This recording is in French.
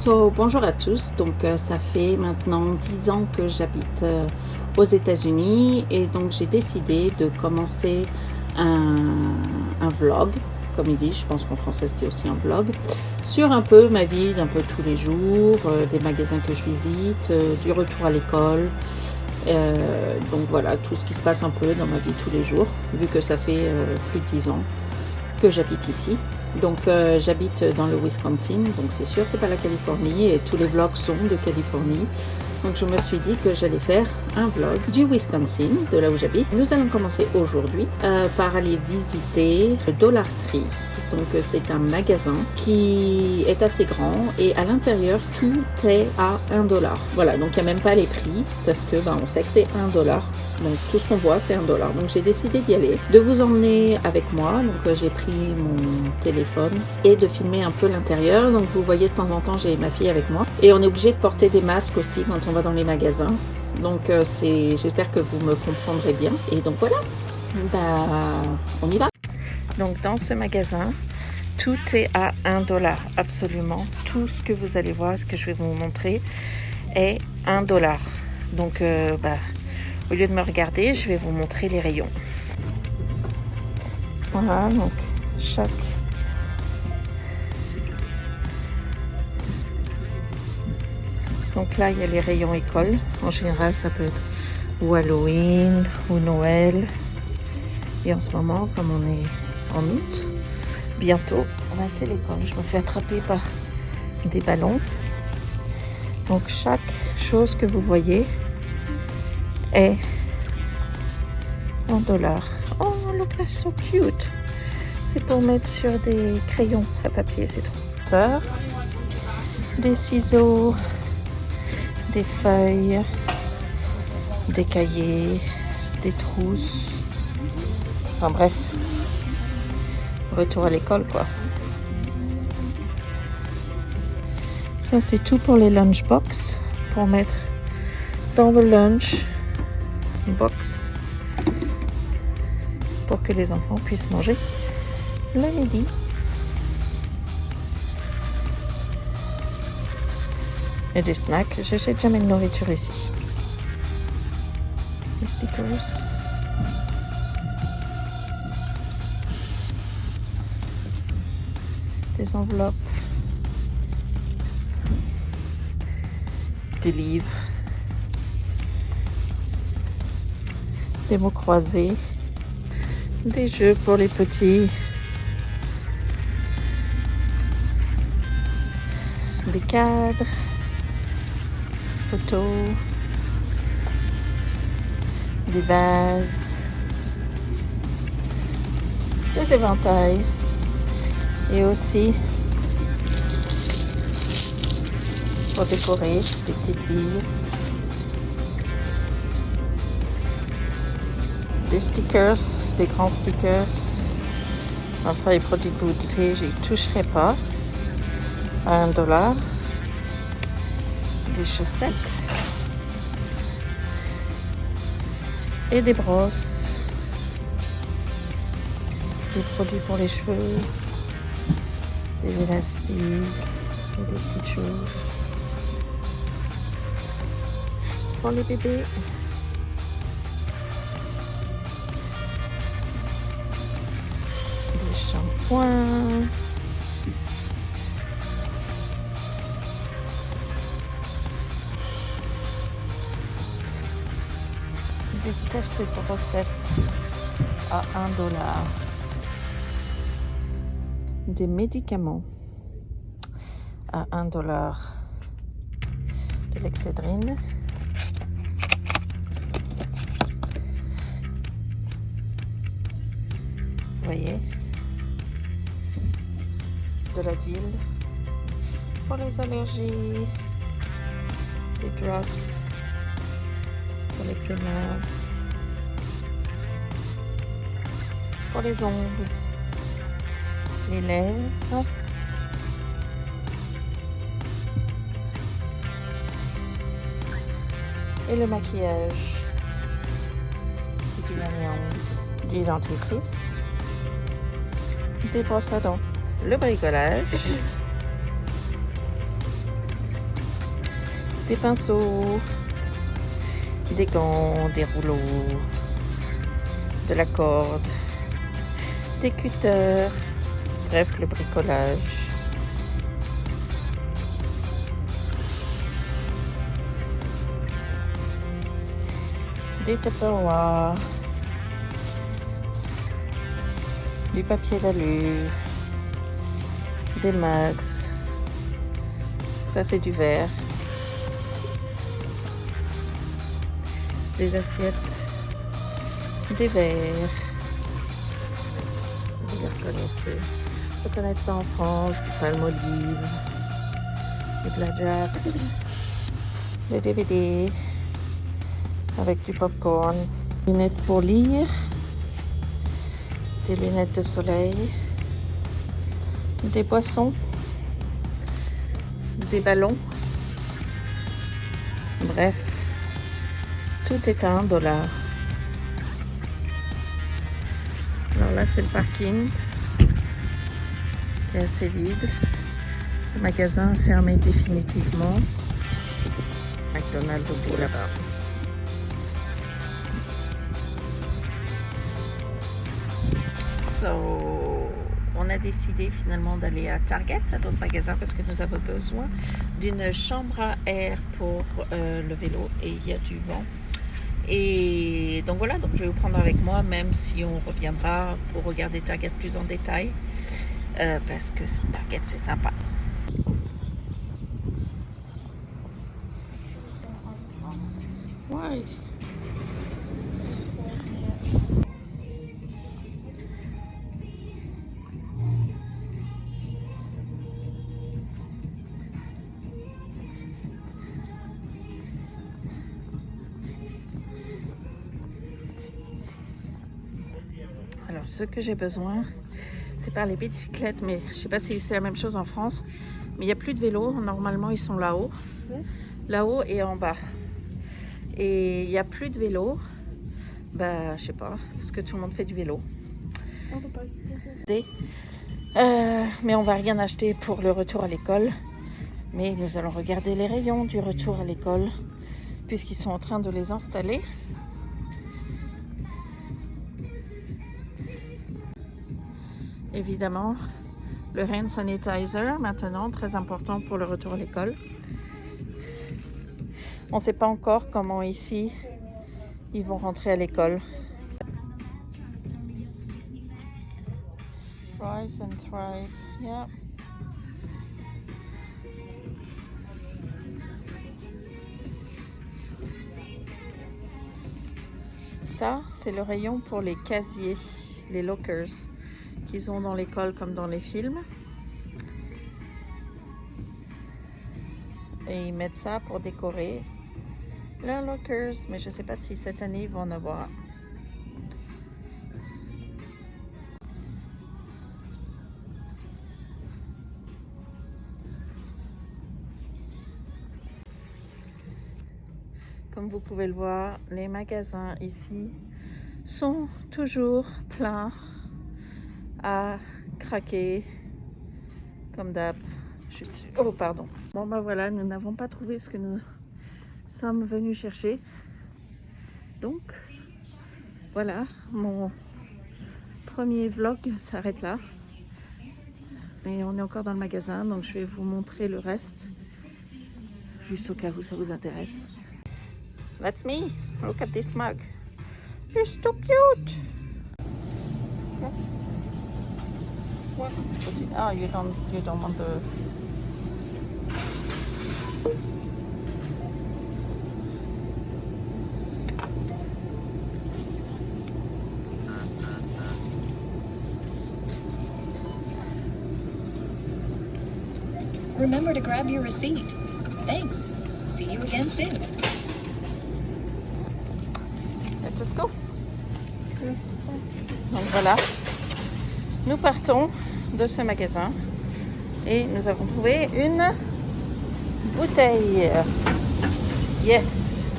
Bonjour à tous. Ça fait maintenant 10 ans que j'habite aux États-Unis et donc j'ai décidé de commencer un vlog, comme il dit, je pense qu'en français c'était aussi un vlog, sur un peu ma vie d'un peu tous les jours, des magasins que je visite, du retour à l'école. Donc voilà, tout ce qui se passe un peu dans ma vie tous les jours, vu que ça fait plus de 10 ans que j'habite ici. J'habite dans le Wisconsin, donc c'est sûr c'est pas la Californie et tous les vlogs sont de Californie. Donc je me suis dit que j'allais faire un vlog du Wisconsin, de là où j'habite. Nous allons commencer aujourd'hui par aller visiter le Dollar Tree. C'est un magasin qui est assez grand et à l'intérieur tout est à $1. Voilà, donc il n'y a même pas les prix parce que on sait que c'est $1. Donc tout ce qu'on voit c'est $1. Donc j'ai décidé d'y aller, de vous emmener avec moi. Donc j'ai pris mon téléphone et de filmer un peu l'intérieur. Donc vous voyez de temps en temps j'ai ma fille avec moi et on est obligé de porter des masques aussi quand on va dans les magasins. Donc j'espère que vous me comprendrez bien. Et donc voilà, on y va. Donc dans ce magasin, tout est à $1, absolument. Tout ce que vous allez voir, ce que je vais vous montrer, est $1. Donc au lieu de me regarder, je vais vous montrer les rayons. Voilà, donc chaque... Donc là, il y a les rayons école. En général, ça peut être ou Halloween ou Noël. Et en ce moment, comme on est en août, bientôt, c'est l'école. Je me fais attraper par des ballons. Donc chaque chose que vous voyez est $1. Oh, look, that's so cute. C'est pour mettre sur des crayons à papier, c'est trop. Des ciseaux, des feuilles, des cahiers, des trousses. Enfin bref, retour à l'école quoi. Ça c'est tout pour les lunchbox, pour mettre dans le lunch box pour que les enfants puissent manger le midi. Et des snacks, j'achète jamais de nourriture ici. Les stickers. Des enveloppes, des livres, des mots croisés, des jeux pour les petits, des cadres, photos, des vases, des éventails. Et aussi pour décorer des petites billes, des stickers, des grands stickers. Alors ça, les produits de beauté, j'y toucherai pas. À $1. Des chaussettes et des brosses, des produits pour les cheveux, des élastiques et des petites choses pour les bébés. Des shampoings. Des tests de grossesse à $1. Des médicaments à $1. De l'excédrine. Vous voyez, de la ville pour les allergies, des drops pour l'eczéma, pour les ongles, les lèvres, et le maquillage, du vernis à ongles, du dentifrice, des brosses à dents, le bricolage, des pinceaux, des gants, des rouleaux, de la corde, des cutters, bref, le bricolage. Des Tupperware, du papier d'alu, des mugs, ça c'est du verre, des assiettes, des verres. Vous les reconnaissez. Vous connaissez ça en France, du Palmolive, de la Jax, des DVD avec du popcorn, des lunettes pour lire, des lunettes de soleil, des boissons, des ballons. Bref, tout est à $1. Alors là, c'est le parking qui est assez vide. Ce magasin fermé définitivement. McDonald's au bout là-bas. So, on a décidé finalement d'aller à Target, à d'autres magasins, parce que nous avons besoin d'une chambre à air pour le vélo et il y a du vent. Et donc voilà, donc je vais vous prendre avec moi, même si on reviendra pour regarder Target plus en détail, parce que Target c'est sympa. Ouais. Alors, ce que j'ai besoin, c'est pas les bicyclettes, mais je sais pas si c'est la même chose en France, mais il n'y a plus de vélos. Normalement, ils sont là-haut. Là-haut et en bas. Et il n'y a plus de vélos. Bah, je sais pas, parce que tout le monde fait du vélo. Mais on va rien acheter pour le retour à l'école. Mais nous allons regarder les rayons du retour à l'école, puisqu'ils sont en train de les installer. Évidemment, le hand sanitizer maintenant, très important pour le retour à l'école. On ne sait pas encore comment ici ils vont rentrer à l'école. Rise and thrive, yeah. Ça, c'est le rayon pour les casiers, les lockers qu'ils ont dans l'école comme dans les films. Et ils mettent ça pour décorer leurs lockers, mais je ne sais pas si cette année ils vont en avoir. Comme vous pouvez le voir, les magasins ici sont toujours pleins à craquer, comme d'hab. Oh, pardon. Bon, ben voilà, nous n'avons pas trouvé ce que nous sommes venus chercher. Donc, voilà, mon premier vlog s'arrête là. Mais on est encore dans le magasin, donc je vais vous montrer le reste, juste au cas où ça vous intéresse. That's me. Look at this mug. You're so cute. What? Oh, you don't want the. Remember to grab your receipt. Thanks. See you again soon. Let's go. Donc voilà, nous partons de ce magasin et nous avons trouvé une bouteille. Yes.